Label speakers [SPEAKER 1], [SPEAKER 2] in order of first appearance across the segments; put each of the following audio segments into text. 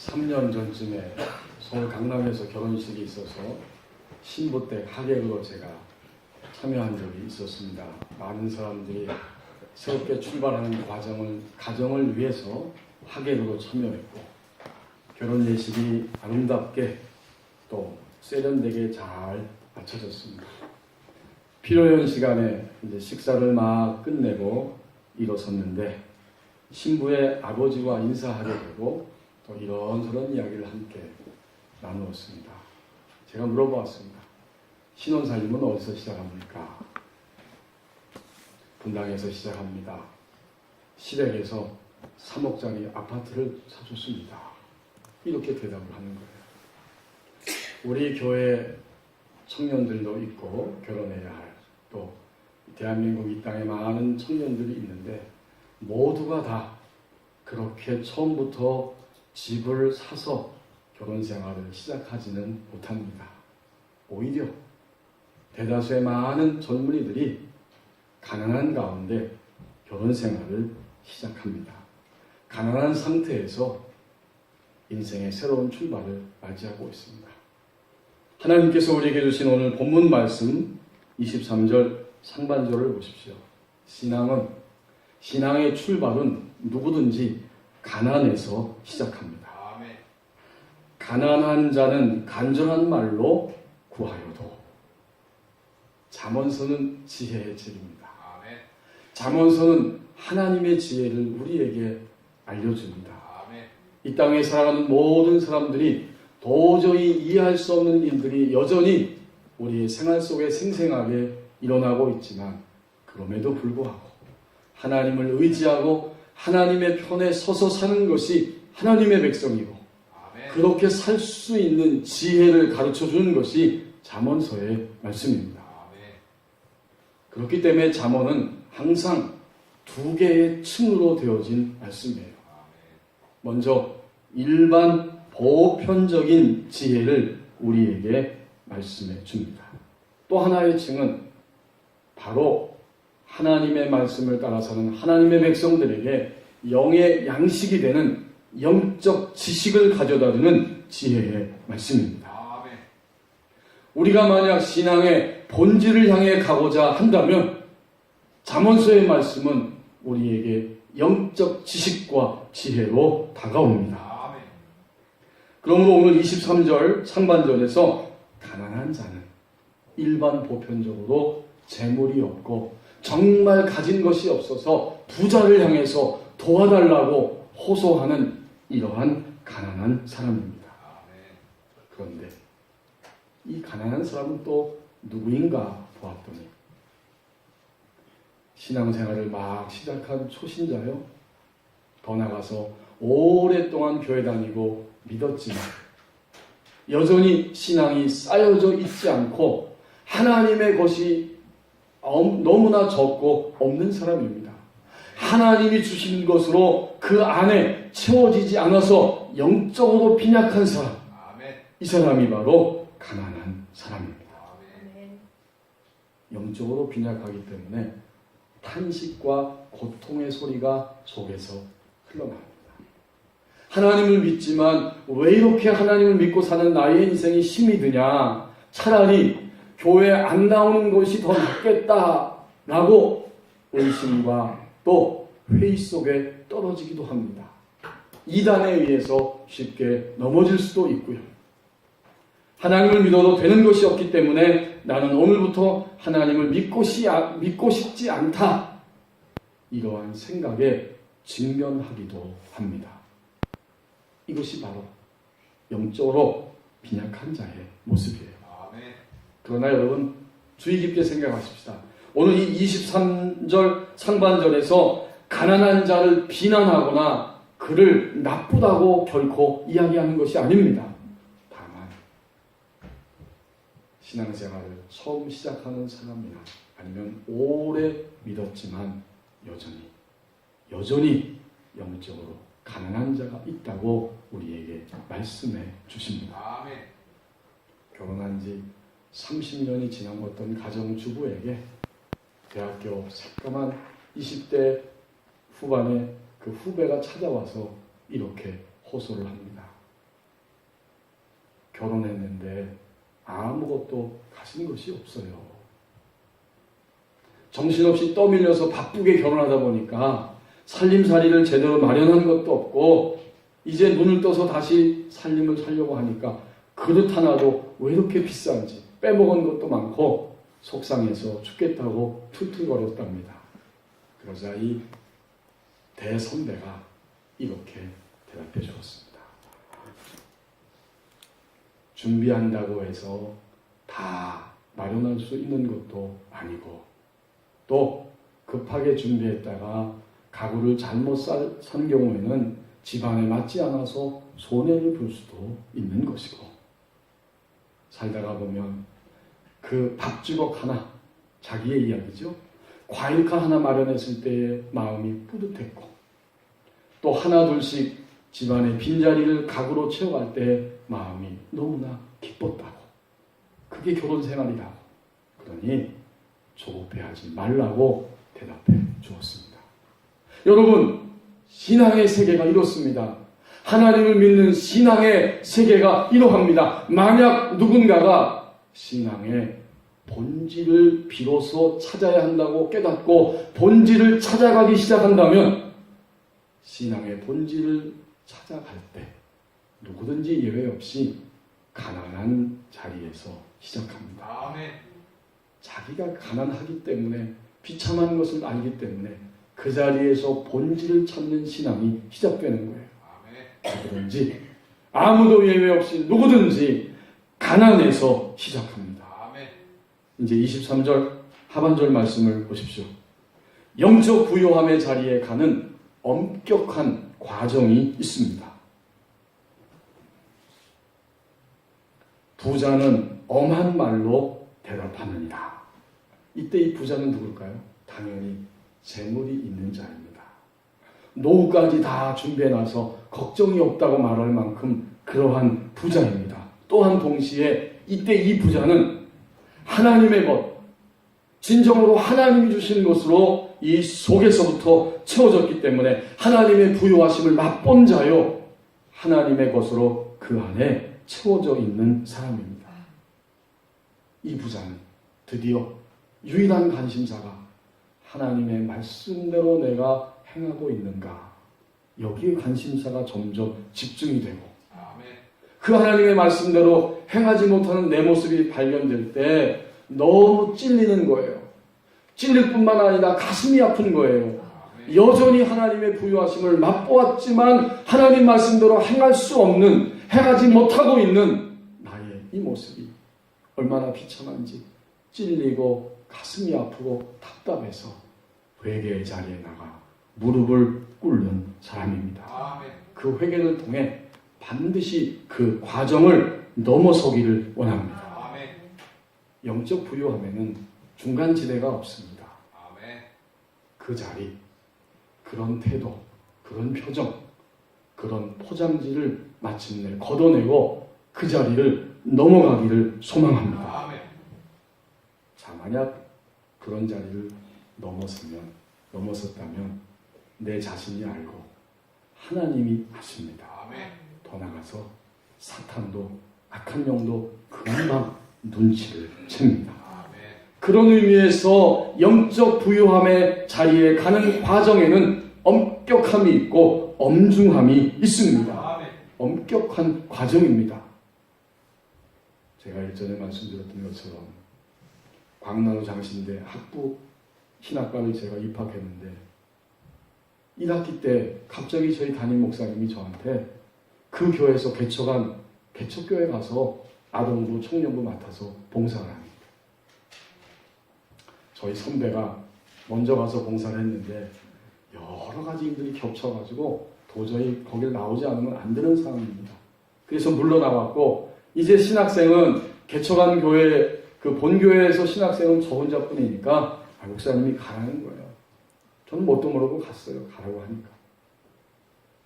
[SPEAKER 1] 3년 전쯤에 서울 강남에서 결혼식이 있어서 신부 때 하객으로 제가 참여한 적이 있었습니다. 많은 사람들이 새롭게 출발하는 가정을 위해서 하객으로 참여했고, 결혼 예식이 아름답게 또 세련되게 잘 마쳐졌습니다. 필요한 시간에 이제 식사를 막 끝내고 일어섰는데, 신부의 아버지와 인사하게 되고 또 이런저런 이야기를 함께 나누었습니다. 제가 물어보았습니다. 신혼살림은 어디서 시작합니까? 분당에서 시작합니다. 시댁에서 3억짜리 아파트를 사줬습니다. 이렇게 대답을 하는 거예요. 우리 교회 청년들도 있고 결혼해야 할, 또 대한민국 이 땅에 많은 청년들이 있는데 모두가 다 그렇게 처음부터 집을 사서 결혼 생활을 시작하지는 못합니다. 오히려 대다수의 많은 젊은이들이 가난한 가운데 결혼 생활을 시작합니다. 가난한 상태에서 인생의 새로운 출발을 맞이하고 있습니다. 하나님께서 우리에게 주신 오늘 본문 말씀 23절 상반절을 보십시오. 신앙의 출발은 누구든지 가난에서 시작합니다.
[SPEAKER 2] 아멘.
[SPEAKER 1] 가난한 자는 간절한 말로 구하여도. 잠언서는 지혜의 책입니다.
[SPEAKER 2] 아멘.
[SPEAKER 1] 잠언서는 하나님의 지혜를 우리에게 알려줍니다.
[SPEAKER 2] 아멘.
[SPEAKER 1] 이 땅에 살아가는 모든 사람들이 도저히 이해할 수 없는 일들이 여전히 우리의 생활 속에 생생하게 일어나고 있지만, 그럼에도 불구하고 하나님을 의지하고 하나님의 편에 서서 사는 것이 하나님의 백성이고,
[SPEAKER 2] 아멘.
[SPEAKER 1] 그렇게 살 수 있는 지혜를 가르쳐 주는 것이 잠언서의 말씀입니다.
[SPEAKER 2] 아멘.
[SPEAKER 1] 그렇기 때문에 잠언은 항상 두 개의 층으로 되어진 말씀이에요. 먼저 일반 보편적인 지혜를 우리에게 말씀해 줍니다. 또 하나의 층은 바로 하나님의 말씀을 따라 사는 하나님의 백성들에게 영의 양식이 되는 영적 지식을 가져다 주는 지혜의 말씀입니다.
[SPEAKER 2] 아멘.
[SPEAKER 1] 우리가 만약 신앙의 본질을 향해 가고자 한다면 잠언서의 말씀은 우리에게 영적 지식과 지혜로 다가옵니다.
[SPEAKER 2] 아멘.
[SPEAKER 1] 그러므로 오늘 23절 상반절에서 가난한 자는 일반 보편적으로 재물이 없고 정말 가진 것이 없어서 부자를 향해서 도와달라고 호소하는 이러한 가난한 사람입니다.
[SPEAKER 2] 아멘.
[SPEAKER 1] 그런데 이 가난한 사람은 또 누구인가 보았더니 신앙생활을 막 시작한 초신자요. 더 나가서 오랫동안 교회 다니고 믿었지만 여전히 신앙이 쌓여져 있지 않고 하나님의 것이 너무나 적고 없는 사람입니다. 하나님이 주신 것으로 그 안에 채워지지 않아서 영적으로 빈약한 사람,
[SPEAKER 2] 아멘.
[SPEAKER 1] 이 사람이 바로 가난한 사람입니다.
[SPEAKER 2] 아멘.
[SPEAKER 1] 영적으로 빈약하기 때문에 탄식과 고통의 소리가 속에서 흘러나옵니다. 하나님을 믿지만 왜 이렇게 하나님을 믿고 사는 나의 인생이 힘이 드냐, 차라리 교회 안 나오는 것이 더 낫겠다라고 의심과 또 회의 속에 떨어지기도 합니다. 이단에 의해서 쉽게 넘어질 수도 있고요. 하나님을 믿어도 되는 것이 없기 때문에 나는 오늘부터 하나님을 믿고 싶지 않다, 이러한 생각에 직면하기도 합니다. 이것이 바로 영적으로 빈약한 자의 모습이에요.
[SPEAKER 2] 아멘.
[SPEAKER 1] 그러나 여러분 주의 깊게 생각하십시다. 오늘 이 23절 상반절에서 가난한 자를 비난하거나 그를 나쁘다고 결코 이야기하는 것이 아닙니다. 다만 신앙생활을 처음 시작하는 사람이나 아니면 오래 믿었지만 여전히 영적으로 가난한 자가 있다고 우리에게 말씀해 주십니다.
[SPEAKER 2] 아멘.
[SPEAKER 1] 결혼한 지 30년이 지난 어떤 가정주부에게 대학교 새까만 20대 후반에 그 후배가 찾아와서 이렇게 호소를 합니다. 결혼했는데 아무것도 가진 것이 없어요. 정신없이 떠밀려서 바쁘게 결혼하다 보니까 살림살이를 제대로 마련한 것도 없고 이제 눈을 떠서 다시 살림을 살려고 하니까 그릇 하나도 왜 이렇게 비싼지 빼먹은 것도 많고 속상해서 죽겠다고 툴툴거렸답니다. 그러자 이 대선배가 이렇게 대답해 주었습니다. 준비한다고 해서 다 마련할 수 있는 것도 아니고 또 급하게 준비했다가 가구를 잘못 산 경우에는 집안에 맞지 않아서 손해를 볼 수도 있는 것이고 살다가 보면 그 밥주걱 하나, 자기의 이야기죠. 과일카 하나 마련했을 때의 마음이 뿌듯했고 또 하나 둘씩 집안의 빈자리를 가구로 채워갈 때 마음이 너무나 기뻤다고. 그게 결혼 생활이라고. 그러니 조급해하지 말라고 대답해 주었습니다. 여러분, 신앙의 세계가 이렇습니다. 하나님을 믿는 신앙의 세계가 이러합니다. 만약 누군가가 신앙의 본질을 비로소 찾아야 한다고 깨닫고 본질을 찾아가기 시작한다면 신앙의 본질을 찾아갈 때 누구든지 예외 없이 가난한 자리에서 시작합니다.
[SPEAKER 2] 아멘.
[SPEAKER 1] 자기가 가난하기 때문에 비참한 것을 알기 때문에 그 자리에서 본질을 찾는 신앙이 시작되는 거예요. 누구든지 아무도 예외 없이 누구든지 가난해서 시작합니다.
[SPEAKER 2] 아멘.
[SPEAKER 1] 이제 23절 하반절 말씀을 보십시오. 영적 부요함의 자리에 가는 엄격한 과정이 있습니다. 부자는 엄한 말로 대답하느니라. 이때 이 부자는 누굴까요? 당연히 재물이 있는 자입니다. 노후까지 다 준비해놔서 걱정이 없다고 말할 만큼 그러한 부자입니다. 또한 동시에 이때 이 부자는 하나님의 것, 진정으로 하나님이 주시는 것으로 이 속에서부터 채워졌기 때문에 하나님의 부요하심을 맛본 자요, 하나님의 것으로 그 안에 채워져 있는 사람입니다. 이 부자는 드디어 유일한 관심사가 하나님의 말씀대로 내가 행하고 있는가, 여기에 관심사가 점점 집중이 되고 그 하나님의 말씀대로 행하지 못하는 내 모습이 발견될 때 너무 찔리는 거예요. 찔릴 뿐만 아니라 가슴이 아픈 거예요. 여전히 하나님의 부요하심을 맛보았지만 하나님 말씀대로 행할 수 없는, 행하지 못하고 있는 나의 이 모습이 얼마나 비참한지 찔리고 가슴이 아프고 답답해서 회개의 자리에 나가 무릎을 꿇는 사람입니다.
[SPEAKER 2] 아멘.
[SPEAKER 1] 그 회개를 통해 반드시 그 과정을 넘어서기를 원합니다.
[SPEAKER 2] 아멘.
[SPEAKER 1] 영적 부요함에는 중간지대가 없습니다.
[SPEAKER 2] 아멘.
[SPEAKER 1] 그 자리, 그런 태도, 그런 표정, 그런 포장지를 마침내 걷어내고 그 자리를 넘어가기를 소망합니다.
[SPEAKER 2] 아멘.
[SPEAKER 1] 자, 만약 그런 자리를 넘었었다면 내 자신이 알고 하나님이 아십니다.
[SPEAKER 2] 아멘.
[SPEAKER 1] 더 나가서 사탄도 악한 영도 금방 눈치를 챕니다.
[SPEAKER 2] 아멘.
[SPEAKER 1] 그런 의미에서 영적 부요함의 자리에 가는 과정에는 엄격함이 있고 엄중함이 있습니다.
[SPEAKER 2] 아멘.
[SPEAKER 1] 엄격한 과정입니다. 제가 일전에 말씀드렸던 것처럼 광나루 장신대 학부 신학과를 제가 입학했는데 1학기 때 갑자기 저희 담임 목사님이 저한테 그 교회에서 개척한 개척교회 가서 아동부 청년부 맡아서 봉사를 합니다. 저희 선배가 먼저 가서 봉사를 했는데 여러 가지 일들이 겹쳐가지고 도저히 거길 나오지 않으면 안 되는 상황입니다. 그래서 물러나왔고 이제 신학생은 개척한 교회 그 본교회에서 신학생은 저 혼자뿐이니까 목사님이 가라는 거예요. 저는 뭣도 모르고 갔어요. 가라고 하니까.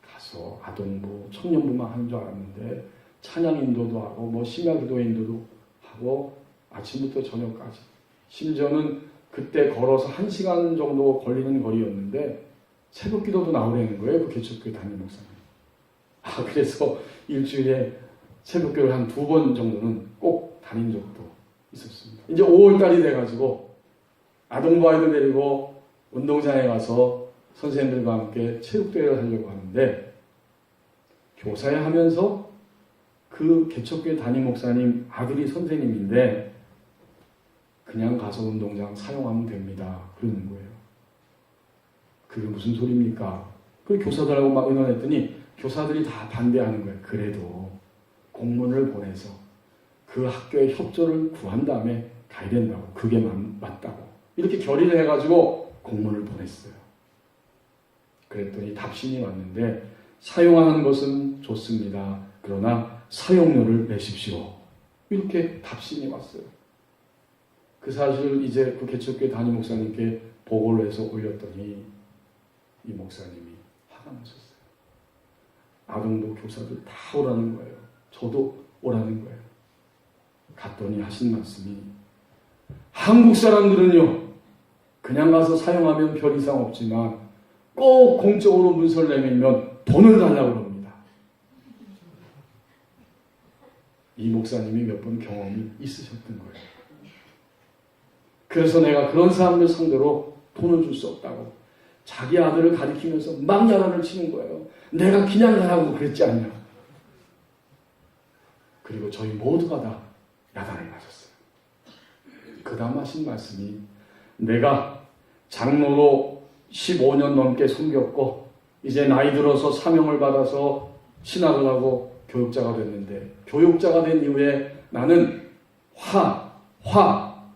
[SPEAKER 1] 가서 아동부, 청년부만 하는 줄 알았는데 찬양 인도도 하고 뭐 심야기도 인도도 하고 아침부터 저녁까지. 심지어는 그때 걸어서 1시간 정도 걸리는 거리였는데 새벽 기도도 나오라는 거예요. 그 개척교회 담임 목사님. 그래서 일주일에 새벽교회를 한 2번 정도는 꼭 다닌 적도 있었습니다. 이제 5월달이 돼가지고 아동부 아이들 데리고 운동장에 가서 선생님들과 함께 체육대회를 하려고 하는데, 교사에 하면서 그 개척교회 담임 목사님 아들이 선생님인데 그냥 가서 운동장 사용하면 됩니다. 그러는 거예요. 그게 무슨 소리입니까? 그 교사들하고 막 의논했더니 교사들이 다 반대하는 거예요. 그래도 공문을 보내서 그 학교의 협조를 구한 다음에 가야 된다고. 그게 맞다고. 이렇게 결의를 해가지고 공문을 보냈어요. 그랬더니 답신이 왔는데, 사용하는 것은 좋습니다. 그러나 사용료를 내십시오. 이렇게 답신이 왔어요. 그 사실을 이제 그 개척교회 담임 목사님께 보고를 해서 올렸더니 이 목사님이 화가 나셨어요. 아동부 교사들 다 오라는 거예요. 저도 오라는 거예요. 갔더니 하신 말씀이, 한국 사람들은요, 그냥 가서 사용하면 별 이상 없지만 꼭 공적으로 문서를 내밀면 돈을 달라고 합니다. 이 목사님이 몇 번 경험이 있으셨던 거예요. 그래서 내가 그런 사람들 상대로 돈을 줄 수 없다고 자기 아들을 가리키면서 막 야단을 치는 거예요. 내가 그냥 가라고 그랬지 않냐. 그리고 저희 모두가 다 야단을 맞았어요. 그 다음 하신 말씀이, 내가 장로로 15년 넘게 섬겼고 이제 나이 들어서 사명을 받아서 신학을 하고 교육자가 됐는데, 교육자가 된 이후에 나는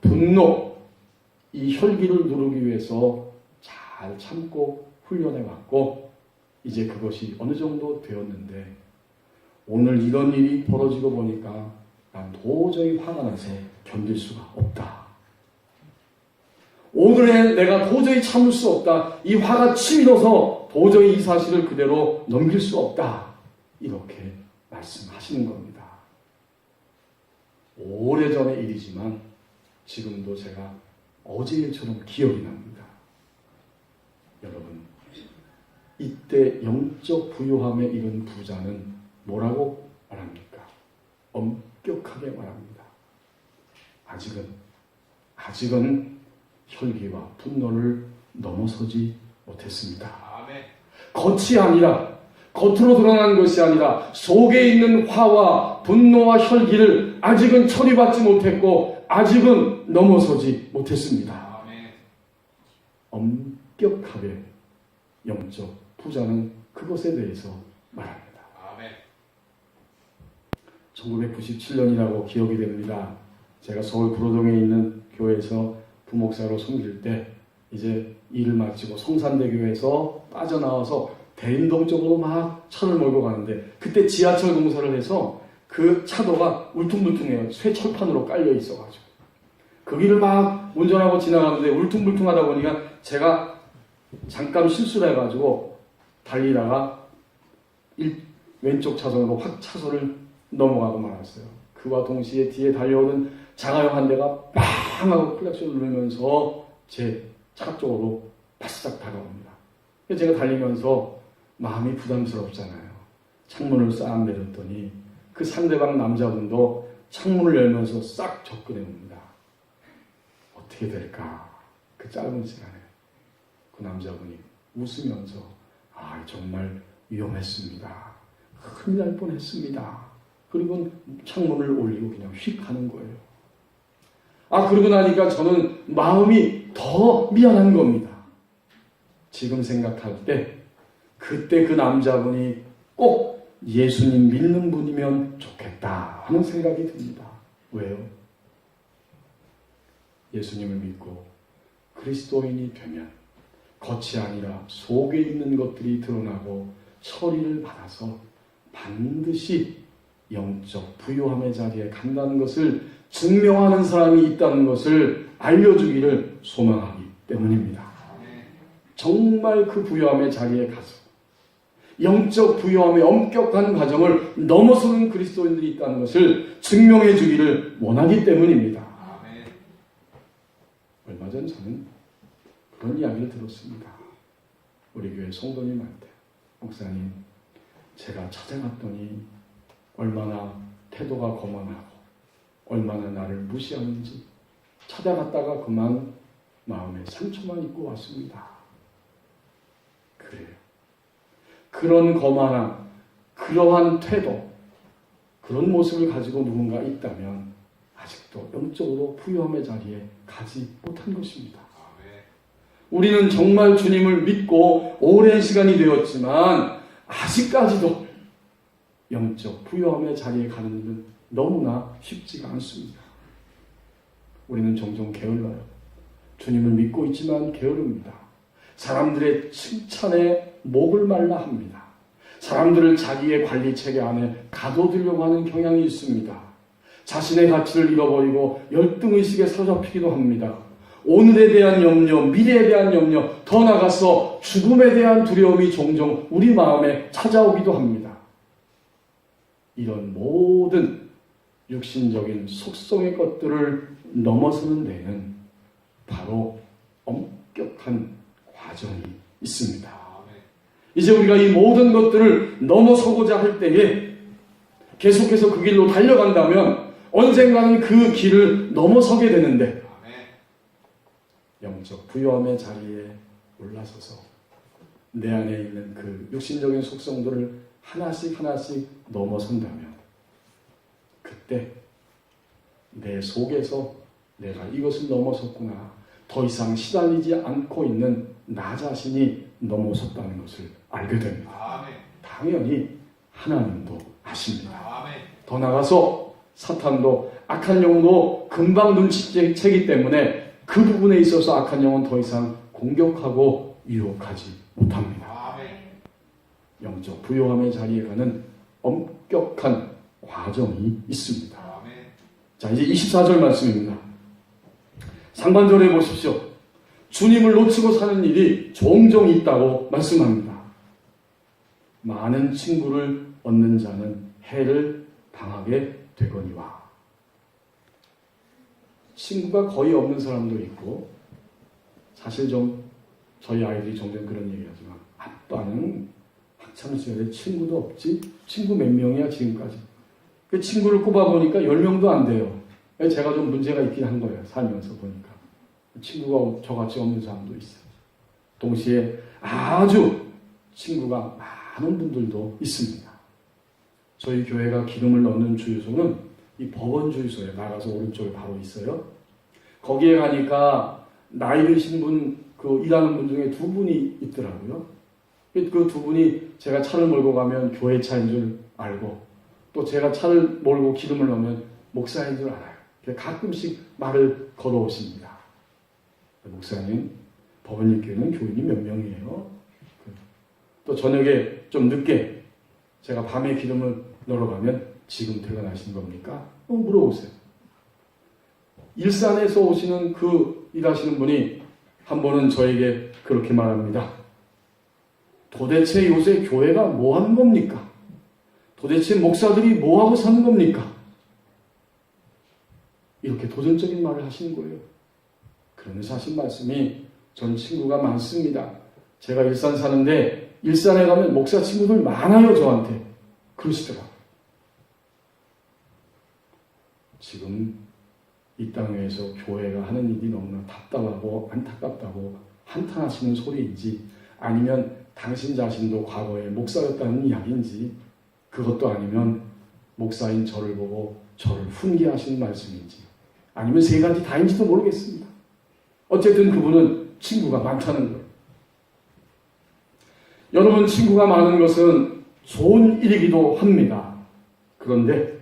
[SPEAKER 1] 분노, 이 혈기를 누르기 위해서 잘 참고 훈련해왔고 이제 그것이 어느 정도 되었는데, 오늘 이런 일이 벌어지고 보니까 난 도저히 화가 나서 견딜 수가 없다. 오늘의 내가 도저히 참을 수 없다. 이 화가 치밀어서 도저히 이 사실을 그대로 넘길 수 없다. 이렇게 말씀하시는 겁니다. 오래전의 일이지만 지금도 제가 어제 일처럼 기억이 납니다. 여러분, 이때 영적 부요함에 이른 부자는 뭐라고 말합니까? 엄격하게 말합니다. 아직은 혈기와 분노를 넘어서지 못했습니다. 아멘. 겉이 아니라, 겉으로 드러난 것이 아니라 속에 있는 화와 분노와 혈기를 아직은 처리받지 못했고 아직은 넘어서지 못했습니다. 아멘. 엄격하게 영적 부자는 그것에 대해서 말합니다. 아멘. 1997년이라고 기억이 됩니다. 제가 서울 구로동에 있는 교회에서 부목사로 섬길 때 이제 일을 마치고 성산대교에서 빠져나와서 대인동 쪽으로 막 차를 몰고 가는데, 그때 지하철 공사를 해서 그 차도가 울퉁불퉁해요. 쇠철판으로 깔려 있어가지고 그 길을 막 운전하고 지나가는데 울퉁불퉁하다 보니까 제가 잠깐 실수를 해가지고 달리다가 왼쪽 차선으로 확 차선을 넘어가고 말았어요. 그와 동시에 뒤에 달려오는 자가용 한 대가 빵 하고 클락션을 누르면서 제 차 쪽으로 바싹 다가옵니다. 제가 달리면서 마음이 부담스럽잖아요. 창문을 싹 내렸더니 그 상대방 남자분도 창문을 열면서 싹 접근해 옵니다. 어떻게 될까? 그 짧은 시간에 그 남자분이 웃으면서, 정말 위험했습니다. 큰일 날 뻔했습니다. 그리고 창문을 올리고 그냥 휙 하는 거예요. 그러고 나니까 저는 마음이 더 미안한 겁니다. 지금 생각할 때 그때 그 남자분이 꼭 예수님 믿는 분이면 좋겠다 하는 생각이 듭니다. 왜요? 예수님을 믿고 그리스도인이 되면 겉이 아니라 속에 있는 것들이 드러나고 처리를 받아서 반드시 영적 부요함의 자리에 간다는 것을 증명하는 사람이 있다는 것을 알려주기를 소망하기 때문입니다. 정말 그 부요함의 자리에 가서 영적 부요함의 엄격한 과정을 넘어서는 그리스도인들이 있다는 것을 증명해 주기를 원하기 때문입니다. 얼마 전 저는 그런 이야기를 들었습니다. 우리 교회 성도님한테, 목사님, 제가 찾아갔더니 얼마나 태도가 거만하고 얼마나 나를 무시하는지 찾아갔다가 그만 마음에 상처만 입고 왔습니다. 그래요. 그런 거만함, 그러한 태도, 그런 모습을 가지고 누군가 있다면 아직도 영적으로 부유함의 자리에 가지 못한 것입니다. 우리는 정말 주님을 믿고 오랜 시간이 되었지만 아직까지도 영적 부유함의 자리에 가는 일은 너무나 쉽지가 않습니다. 우리는 종종 게을러요. 주님을 믿고 있지만 게으릅니다. 사람들의 칭찬에 목을 말라 합니다. 사람들을 자기의 관리체계 안에 가둬두려고 하는 경향이 있습니다. 자신의 가치를 잃어버리고 열등의식에 사로잡히기도 합니다. 오늘에 대한 염려, 미래에 대한 염려, 더 나아가서 죽음에 대한 두려움이 종종 우리 마음에 찾아오기도 합니다. 이런 모든 육신적인 속성의 것들을 넘어서는 데에는 바로 엄격한 과정이 있습니다. 이제 우리가 이 모든 것들을 넘어서고자 할 때에 계속해서 그 길로 달려간다면 언젠가는 그 길을 넘어서게 되는데 영적 부유함의 자리에 올라서서 내 안에 있는 그 육신적인 속성들을 하나씩 넘어선다면 그때 내 속에서 내가 이것을 넘어섰구나, 더 이상 시달리지 않고 있는 나 자신이 넘어섰다는 것을 알게 됩니다. 당연히 하나님도 아십니다. 더 나아가서 사탄도 악한 영도 금방 눈치채기 때문에 그 부분에 있어서 악한 영은 더 이상 공격하고 유혹하지 못합니다. 영적 부요함의 자리에 가는 엄격한 과정이 있습니다. 자, 이제 24절 말씀입니다. 상반절에 보십시오. 주님을 놓치고 사는 일이 종종 있다고 말씀합니다. 많은 친구를 얻는 자는 해를 당하게 되거니와. 친구가 거의 없는 사람도 있고, 사실 좀 저희 아이들이 종종 그런 얘기하지만 아빠는 학창시절에 친구도 없지? 친구 몇 명이야 지금까지? 그 친구를 꼽아보니까 10명도 안 돼요. 제가 좀 문제가 있긴 한 거예요. 살면서 보니까. 친구가 저같이 없는 사람도 있어요. 동시에 아주 친구가 많은 분들도 있습니다. 저희 교회가 기름을 넣는 주유소는 이 법원 주유소에 나가서 오른쪽에 바로 있어요. 거기에 가니까 나이 드신 분, 그 일하는 분 중에 두 분이 있더라고요. 그 두 분이 제가 차를 몰고 가면 교회 차인 줄 알고, 또 제가 차를 몰고 기름을 넣으면 목사인 줄 알아요. 가끔씩 말을 걸어오십니다. 목사님, 법원님 교회는 교인이 몇 명이에요? 또 저녁에 좀 늦게 제가 밤에 기름을 넣으러 가면 지금 퇴근하신 겁니까? 물어보세요. 일산에서 오시는 그 일하시는 분이 한 번은 저에게 그렇게 말합니다. 도대체 요새 교회가 뭐 하는 겁니까? 도대체 목사들이 뭐 하고 사는 겁니까? 이렇게 도전적인 말을 하시는 거예요. 그러면서 하신 말씀이, 전 친구가 많습니다. 제가 일산 사는데 일산에 가면 목사 친구들 많아요, 저한테. 그러시더라고요. 지금 이 땅에서 교회가 하는 일이 너무나 답답하고 안타깝다고 한탄하시는 소리인지, 아니면 당신 자신도 과거에 목사였다는 이야기인지, 그것도 아니면 목사인 저를 보고 저를 훈계하시는 말씀인지, 아니면 세 가지 다인지도 모르겠습니다. 어쨌든 그분은 친구가 많다는 거예요. 여러분, 친구가 많은 것은 좋은 일이기도 합니다. 그런데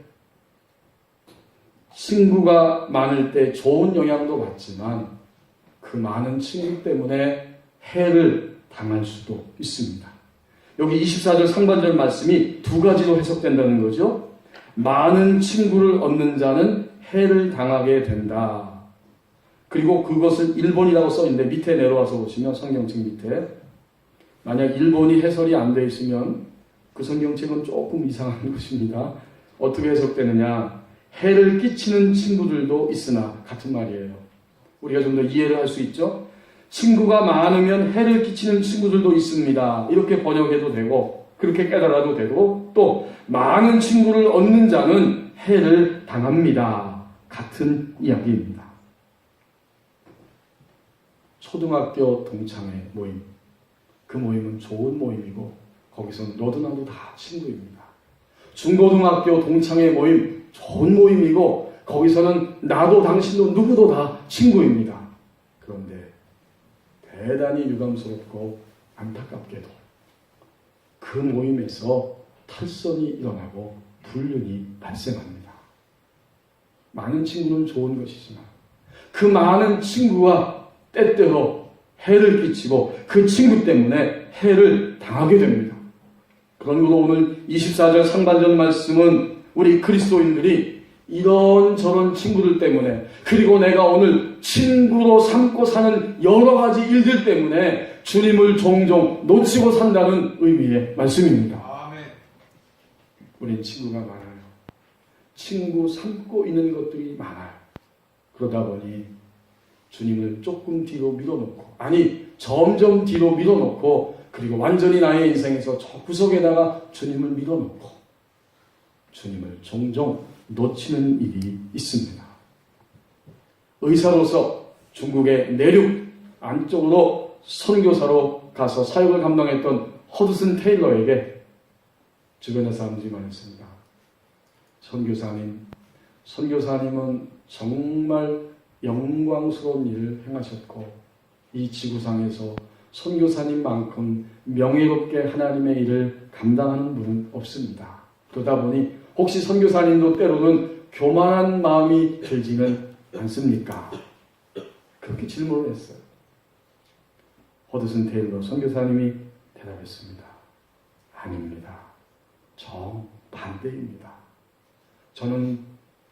[SPEAKER 1] 친구가 많을 때 좋은 영향도 받지만 그 많은 친구 때문에 해를 당할 수도 있습니다. 여기 24절 상반절 말씀이 두 가지로 해석된다는 거죠. 많은 친구를 얻는 자는 해를 당하게 된다. 그리고 그것을 일본이라고 써있는데 밑에 내려와서 보시면 성경책 밑에, 만약 일본이 해설이 안 되어 있으면 그 성경책은 조금 이상한 것입니다. 어떻게 해석되느냐, 해를 끼치는 친구들도 있으나, 같은 말이에요. 우리가 좀 더 이해를 할 수 있죠. 친구가 많으면 해를 끼치는 친구들도 있습니다. 이렇게 번역해도 되고, 그렇게 깨달아도 되고, 또 많은 친구를 얻는 자는 해를 당합니다. 같은 이야기입니다. 초등학교 동창회 모임, 그 모임은 좋은 모임이고 거기서는 너도 나도 다 친구입니다. 중고등학교 동창회 모임, 좋은 모임이고 거기서는 나도 당신도 누구도 다 친구입니다. 그런데 대단히 유감스럽고 안타깝게도 그 모임에서 탈선이 일어나고 불륜이 발생합니다. 많은 친구는 좋은 것이지만 그 많은 친구가 때때로 해를 끼치고 그 친구 때문에 해를 당하게 됩니다. 그러므로 오늘 24절 상반절 말씀은 우리 그리스도인들이 이런저런 친구들 때문에, 그리고 내가 오늘 친구로 삼고 사는 여러 가지 일들 때문에 주님을 종종 놓치고 산다는 의미의 말씀입니다.
[SPEAKER 2] 아멘.
[SPEAKER 1] 우린 친구가 많아요. 친구 삼고 있는 것들이 많아요. 그러다 보니 주님을 조금 뒤로 밀어놓고, 아니 점점 뒤로 밀어놓고, 그리고 완전히 나의 인생에서 저 구석에다가 주님을 밀어놓고 주님을 종종 놓치는 일이 있습니다. 의사로서 중국의 내륙 안쪽으로 선교사로 가서 사역을 감당했던 허드슨 테일러에게 주변의 사람들이 말했습니다. 선교사님은 정말 영광스러운 일을 행하셨고 이 지구상에서 선교사님만큼 명예롭게 하나님의 일을 감당하는 분은 없습니다. 그러다 보니 혹시 선교사님도 때로는 교만한 마음이 들지는 않습니까? 그렇게 질문을 했어요. 허드슨 테일러 선교사님이 대답했습니다. 아닙니다. 정반대입니다. 저는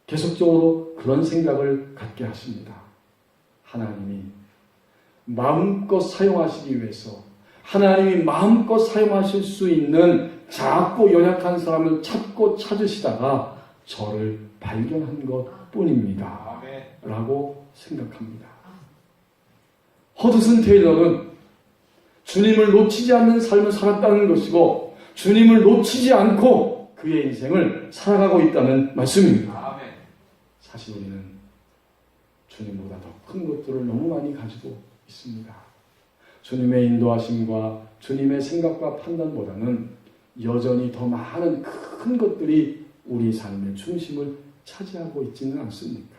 [SPEAKER 1] 계속적으로 그런 생각을 갖게 하십니다. 하나님이 마음껏 사용하시기 위해서, 하나님이 마음껏 사용하실 수 있는 작고 연약한 사람을 찾고 찾으시다가 저를 발견한 것 뿐입니다. 라고 생각합니다. 허드슨 테일러는 주님을 놓치지 않는 삶을 살았다는 것이고 주님을 놓치지 않고 그의 인생을 살아가고 있다는 말씀입니다. 사실 우리는 주님보다 더 큰 것들을 너무 많이 가지고 있습니다. 주님의 인도하심과 주님의 생각과 판단보다는 여전히 더 많은 큰 것들이 우리 삶의 중심을 차지하고 있지는 않습니까?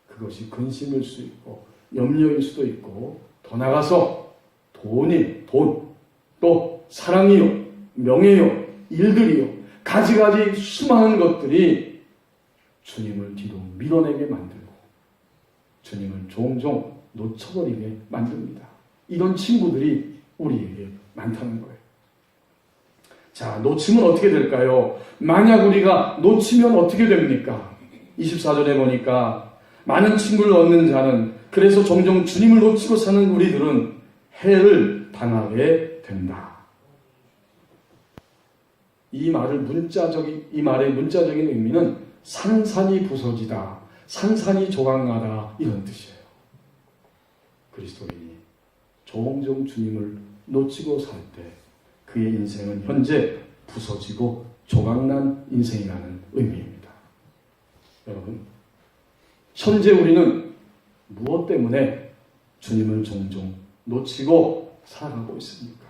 [SPEAKER 1] 그것이 근심일 수 있고 염려일 수도 있고, 더 나아가서 돈, 또 사랑이요, 명예요, 일들이요, 가지가지 수많은 것들이 주님을 뒤로 밀어내게 만들고 주님을 종종 놓쳐버리게 만듭니다. 이런 친구들이 우리에게 많다는 거예요. 자, 놓치면 어떻게 될까요? 만약 우리가 놓치면 어떻게 됩니까? 24절에 보니까 많은 친구를 얻는 자는, 그래서 종종 주님을 놓치고 사는 우리들은 해를 당하게 된다. 이 말의 문자적인 의미는 산산이 부서지다, 산산이 조각나다, 이런 뜻이에요. 그리스도인이 종종 주님을 놓치고 살 때 그의 인생은 현재 부서지고 조각난 인생이라는 의미입니다. 여러분, 현재 우리는 무엇 때문에 주님을 종종 놓치고 살아가고 있습니까?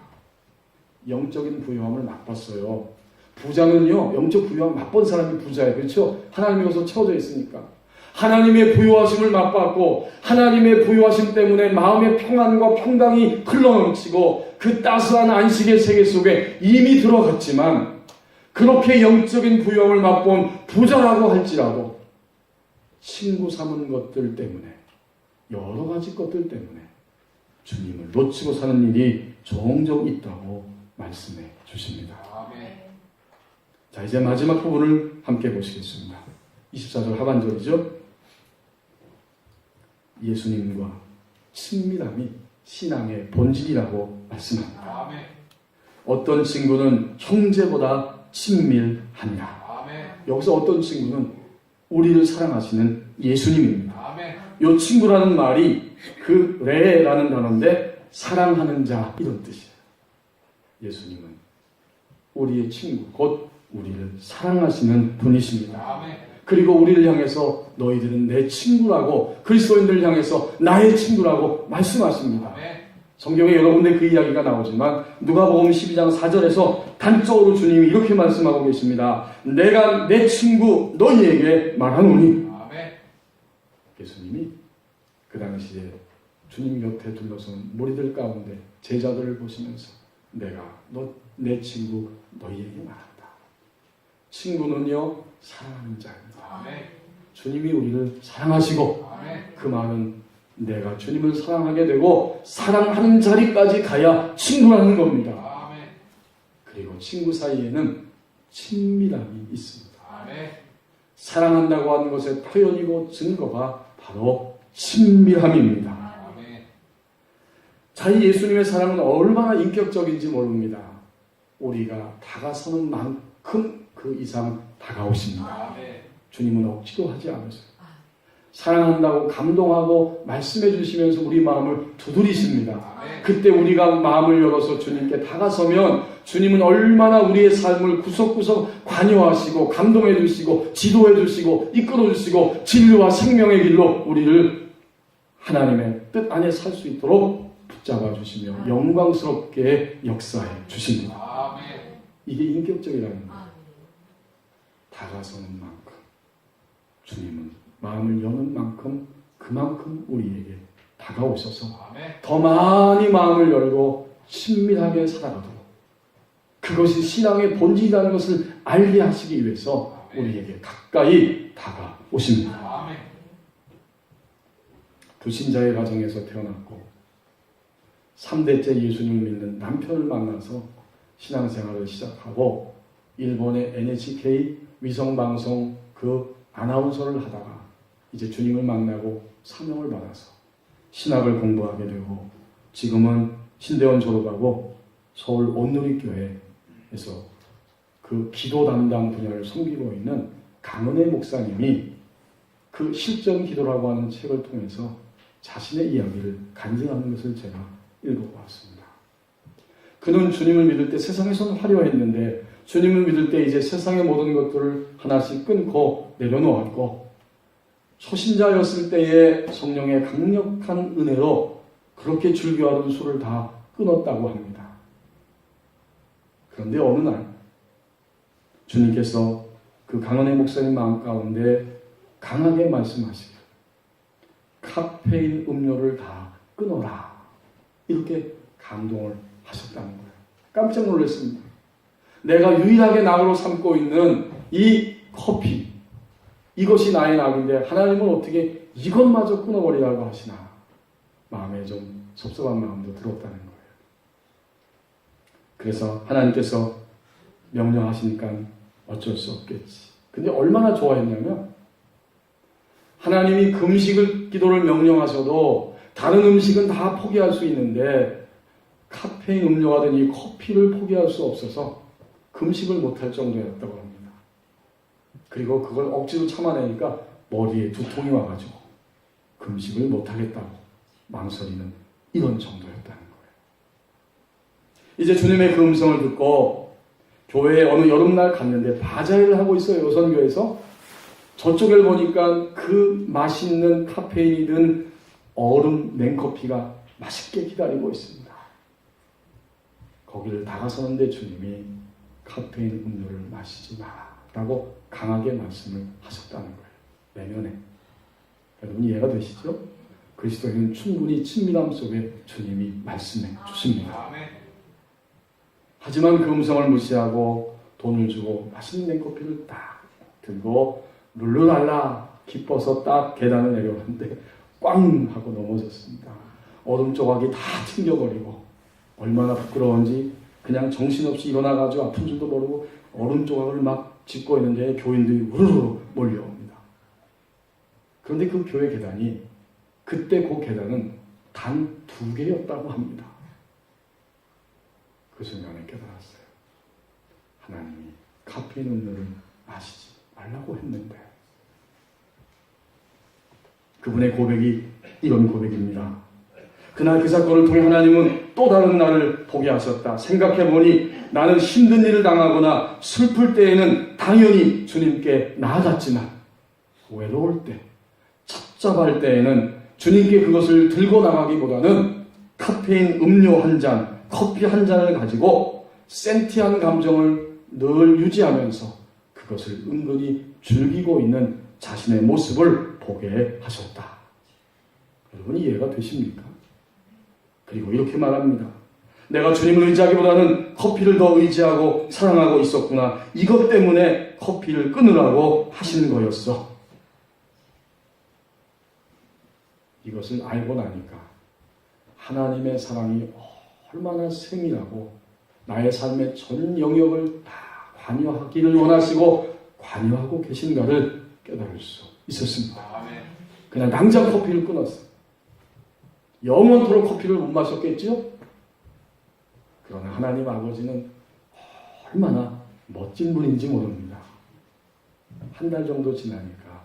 [SPEAKER 1] 영적인 부유함을 맛봤어요. 부자는요, 영적 부유함 맛본 사람이 부자예요. 그렇죠? 하나님께서 채워져 있으니까. 하나님의 부유하심을 맛봤고 하나님의 부유하심 때문에 마음의 평안과 평강이 흘러넘치고 그 따스한 안식의 세계 속에 이미 들어갔지만, 그렇게 영적인 부유함을 맛본 부자라고 할지라도 친구 삼은 것들 때문에, 여러 가지 것들 때문에 주님을 놓치고 사는 일이 종종 있다고 말씀해 주십니다. 자, 이제 마지막 부분을 함께 보시겠습니다. 24절 하반절이죠. 예수님과 친밀함이 신앙의 본질이라고 말씀합니다.
[SPEAKER 2] 아멘.
[SPEAKER 1] 어떤 친구는 형제보다 친밀합니다.
[SPEAKER 2] 아멘.
[SPEAKER 1] 여기서 어떤 친구는 우리를 사랑하시는 예수님입니다.
[SPEAKER 2] 아멘.
[SPEAKER 1] 이 친구라는 말이 그 레라는 단어인데 사랑하는 자, 이런 뜻이에요. 예수님은 우리의 친구, 곧 우리를 사랑하시는 분이십니다.
[SPEAKER 2] 아멘.
[SPEAKER 1] 그리고 우리를 향해서 너희들은 내 친구라고, 그리스도인들을 향해서 나의 친구라고 말씀하십니다. 성경에 여러 군데 그 이야기가 나오지만 누가복음 12장 4절에서 단적으로 주님이 이렇게 말씀하고 계십니다. 내가 내 친구 너희에게 말하노니. 예수님이 그 당시에 주님 곁에 둘러선 무리들 가운데 제자들을 보시면서 내가 내 친구 너희에게 말한다. 친구는요, 사랑하는 자입니다. 주님이 우리를 사랑하시고 그 말은 내가 주님을 사랑하게 되고 사랑하는 자리까지 가야 친구라는 겁니다. 그리고 친구 사이에는 친밀함이 있습니다. 사랑한다고 하는 것의 표현이고 증거가 바로 친밀함입니다. 자, 이 예수님의 사랑은 얼마나 인격적인지 모릅니다. 우리가 다가서는 만큼 그 이상 다가오십니다. 주님은 억지로 하지 않으세요. 사랑한다고 감동하고 말씀해 주시면서 우리 마음을 두드리십니다. 그때 우리가 마음을 열어서 주님께 다가서면 주님은 얼마나 우리의 삶을 구석구석 관여하시고 감동해 주시고 지도해 주시고 이끌어 주시고 진리와 생명의 길로 우리를 하나님의 뜻 안에 살 수 있도록 붙잡아 주시며 영광스럽게 역사해 주십니다. 이게 인격적이라는 거예요. 다가서는 만큼 주님은 마음을 여는 만큼 그만큼 우리에게 다가오셔서 더 많이 마음을 열고 친밀하게 살아가도록, 그것이 신앙의 본질이라는 것을 알게 하시기 위해서 우리에게 가까이 다가오십니다. 불신자의 가정에서 태어났고 3대째 예수님을 믿는 남편을 만나서 신앙생활을 시작하고 일본의 NHK 위성방송 그 아나운서를 하다가 이제 주님을 만나고 사명을 받아서 신학을 공부하게 되고 지금은 신대원 졸업하고 서울 온누리교회에서 그 기도 담당 분야를 섬기고 있는 강은혜 목사님이 그 실전 기도라고 하는 책을 통해서 자신의 이야기를 간증하는 것을 제가 읽어보았습니다. 그는 주님을 믿을 때 세상에서는 화려했는데 주님을 믿을 때 이제 세상의 모든 것들을 하나씩 끊고 내려놓았고 초신자였을 때의 성령의 강력한 은혜로 그렇게 즐겨하던 술을 다 끊었다고 합니다. 그런데 어느 날 주님께서 그 강은혜 목사님 마음 가운데 강하게 말씀하시기를 카페인 음료를 다 끊어라, 이렇게 감동을 하셨다는 거예요. 깜짝 놀랐습니다. 내가 유일하게 낙으로 삼고 있는 이 커피, 이것이 나의 낙인데 하나님은 어떻게 이것마저 끊어버리라고 하시나, 마음에 좀 섭섭한 마음도 들었다는 거예요. 그래서 하나님께서 명령하시니까 어쩔 수 없겠지. 근데 얼마나 좋아했냐면 하나님이 금식을 기도를 명령하셔도 다른 음식은 다 포기할 수 있는데 카페인 음료가 된 이 커피를 포기할 수 없어서 금식을 못할 정도였다고 합니다. 그리고 그걸 억지로 참아내니까 머리에 두통이 와가지고 금식을 못하겠다고 망설이는 이런 정도였다는 거예요. 이제 주님의 그 음성을 듣고 교회에 어느 여름날 갔는데 바자회를 하고 있어요. 요선교에서. 저쪽을 보니까 그 맛있는 카페인이 든 얼음 냉커피가 맛있게 기다리고 있습니다. 거기를 다가서는데 주님이 카페인 음료를 마시지 마라 라고 강하게 말씀을 하셨다는 거예요. 내면에. 여러분 이해가 되시죠? 그리스도인은 충분히 친밀함 속에 주님이 말씀해 주십니다. 하지만 그 음성을 무시하고 돈을 주고 맛있는 냉커피를 딱 들고 룰루랄라 기뻐서 딱 계단을 내려오는데 꽝 하고 넘어졌습니다. 얼음 조각이 다 튕겨버리고 얼마나 부끄러운지 그냥 정신없이 일어나가지고 아픈 줄도 모르고 얼음 조각을 막 짚고 있는데 교인들이 우르르 몰려옵니다. 그런데 그 교회 계단이 그때 그 계단은 단 2개였다고 합니다. 그 순간에 깨달았어요. 하나님이 카페인 음료를 마시지 말라고 했는데. 그분의 고백이 이런 고백입니다. 그날 그 사건을 통해 하나님은 또 다른 나를 보게 하셨다. 생각해보니 나는 힘든 일을 당하거나 슬플 때에는 당연히 주님께 나아갔지만 외로울 때, 찹찹할 때에는 주님께 그것을 들고 나가기보다는 카페인 음료 한 잔, 커피 한 잔을 가지고 센티한 감정을 늘 유지하면서 그것을 은근히 즐기고 있는 자신의 모습을 보게 하셨다. 여러분 이해가 되십니까? 그리고 이렇게 말합니다. 내가 주님을 의지하기보다는 커피를 더 의지하고 사랑하고 있었구나. 이것 때문에 커피를 끊으라고 하시는 거였어. 이것을 알고 나니까 하나님의 사랑이 얼마나 세밀하고 나의 삶의 전 영역을 다 관여하기를 원하시고 관여하고 계신가를 깨달을 수 있었습니다. 그냥 당장 커피를 끊었어요. 영원토록 커피를 못 마셨겠죠? 그러나 하나님 아버지는 얼마나 멋진 분인지 모릅니다. 한 달 정도 지나니까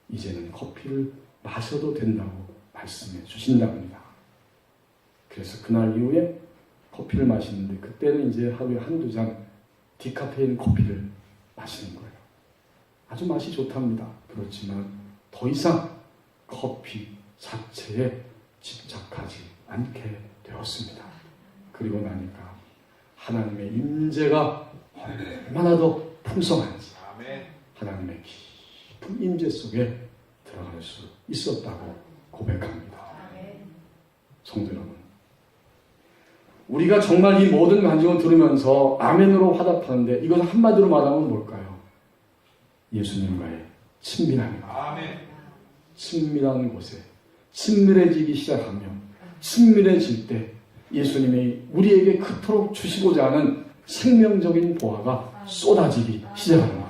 [SPEAKER 1] 이제는 커피를 마셔도 된다고 말씀해 주신답니다. 그래서 그날 이후에 커피를 마시는데 그때는 이제 하루에 한두 잔 디카페인 커피를 마시는 거예요. 아주 맛이 좋답니다. 그렇지만 더 이상 커피 자체에 집착하지 않게 되었습니다. 그리고 나니까 하나님의 임재가 얼마나 더 풍성한지 하나님의 깊은 임재 속에 들어갈 수 있었다고 고백합니다. 성도 여러분, 우리가 정말 이 모든 간증을 들으면서 아멘으로 화답하는데 이건 한마디로 말하면 뭘까요? 예수님과의 친밀함입니다. 친밀한 곳에 친밀해지기 시작하면 친밀해질 때 예수님이 우리에게 그토록 주시고자 하는 생명적인 보화가 쏟아지기 시작합니다.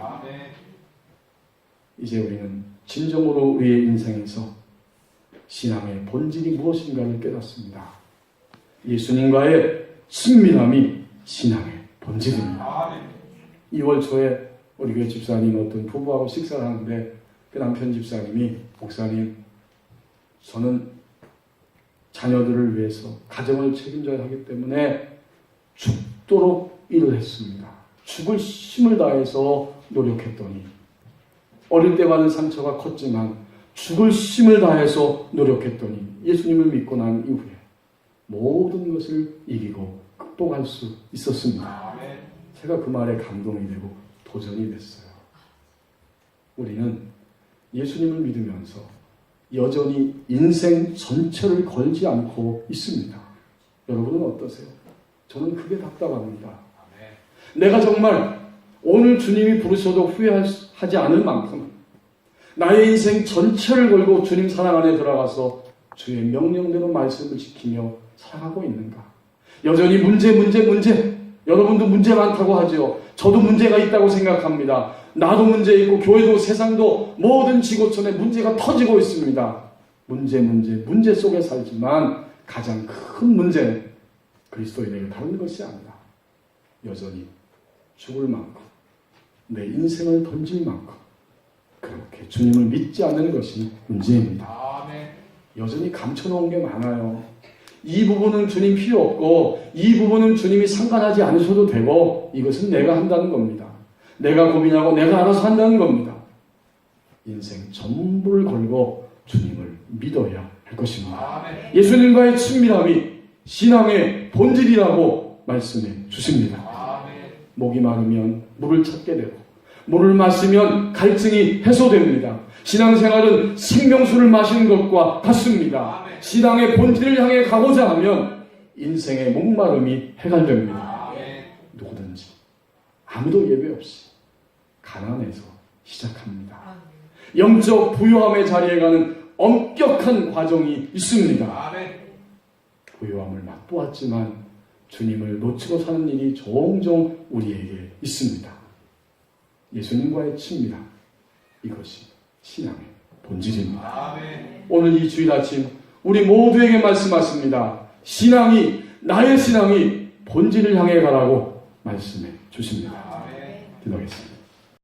[SPEAKER 1] 이제 우리는 진정으로 우리의 인생에서 신앙의 본질이 무엇인가를 깨닫습니다. 예수님과의 친밀함이 신앙의 본질입니다. 2월 초에 우리 교회 집사님 어떤 부부하고 식사를 하는데 그 남편 집사님이 목사님, 저는 자녀들을 위해서 가정을 책임져야 하기 때문에 죽도록 일을 했습니다. 죽을 힘을 다해서 노력했더니 어릴 때 받은 상처가 컸지만 죽을 힘을 다해서 노력했더니 예수님을 믿고 난 이후에 모든 것을 이기고 극복할 수 있었습니다. 제가 그 말에 감동이 되고 도전이 됐어요. 우리는 예수님을 믿으면서 여전히 인생 전체를 걸지 않고 있습니다. 여러분은 어떠세요? 저는 그게 답답합니다. 내가 정말 오늘 주님이 부르셔도 후회하지 않을 만큼 나의 인생 전체를 걸고 주님 사랑 안에 들어가서 주의 명령대로 말씀을 지키며 살아가고 있는가? 여전히 문제. 여러분도 문제 많다고 하죠. 저도 문제가 있다고 생각합니다. 나도 문제 있고 교회도 세상도 모든 지구촌에 문제가 터지고 있습니다. 문제 속에 살지만 가장 큰 문제는 그리스도인에게 다른 것이 아니라 여전히 죽을 만큼 내 인생을 던질 만큼 그렇게 주님을 믿지 않는 것이 문제입니다. 여전히 감춰놓은 게 많아요. 이 부분은 주님 필요 없고 이 부분은 주님이 상관하지 않으셔도 되고 이것은 내가 한다는 겁니다. 내가 고민하고 내가 알아서 한다는 겁니다. 인생 전부를 걸고 주님을 믿어야 할 것입니다. 예수님과의 친밀함이 신앙의 본질이라고 말씀해 주십니다. 목이 마르면 물을 찾게 되고 물을 마시면 갈증이 해소됩니다. 신앙생활은 생명수를 마시는 것과 같습니다. 신앙의 본질을 향해 가고자 하면 인생의 목마름이 해결됩니다. 누구든지 아무도 예배 없이 가난해서 시작합니다. 영적 부유함의 자리에 가는 엄격한 과정이 있습니다. 부유함을 맛보았지만 주님을 놓치고 사는 일이 종종 우리에게 있습니다. 예수님과의 친밀함, 이것이 신앙의 본질입니다. 오늘 이 주일 아침 우리 모두에게 말씀하십니다. 나의 신앙이 본질을 향해 가라고 말씀해 주십니다. 기도하겠습니다.